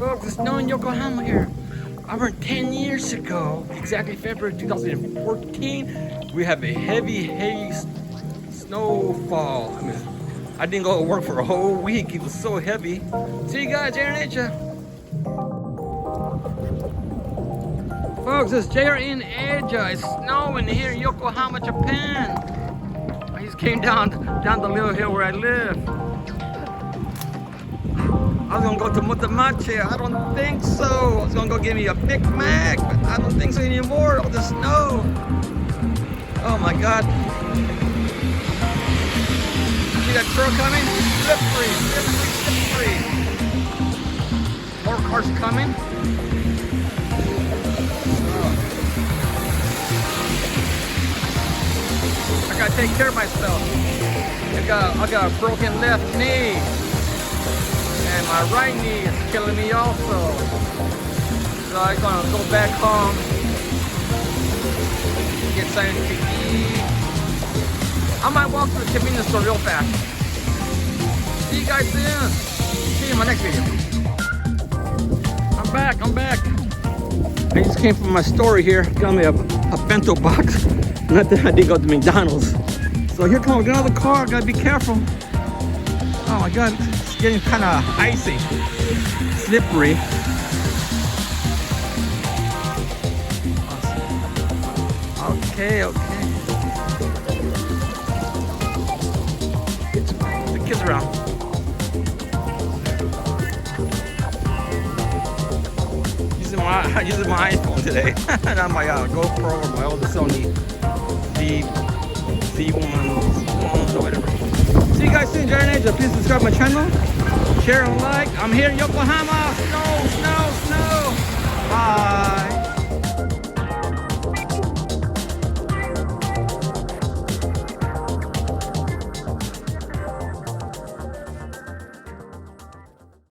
Folks, it's snowing in Yokohama here. I remember 10 years ago, exactly February 2014, we have a heavy snowfall. I mean, I didn't go to work for a whole week. It was so heavy. See you guys, Air Nature. Folks, it's JR in Asia. It's snowing here in Yokohama, Japan. I just came down the little hill where I live. I was gonna go to Mutamachi. I don't think so. I was gonna go get me a Big Mac, but I don't think so anymore. All the snow. Oh my God. See that truck coming? Slippery. More cars coming. I gotta take care of myself. I got a broken left knee. And my right knee is killing me also. So I'm gonna go back home, get something to eat. I might walk to the convenience store real fast. See you guys soon. See you in my next video. I'm back. I just came from my store here. Got me a bento box. Not that I didn't go to McDonald's. So here comes another car. Gotta be careful. Oh my God. Getting kind of icy, slippery. Okay. The kids around. Using my iPhone today, not my GoPro or my older Sony Z1 or whatever. See you guys soon, JR. Please subscribe my channel, share and like. I'm here in Yokohama.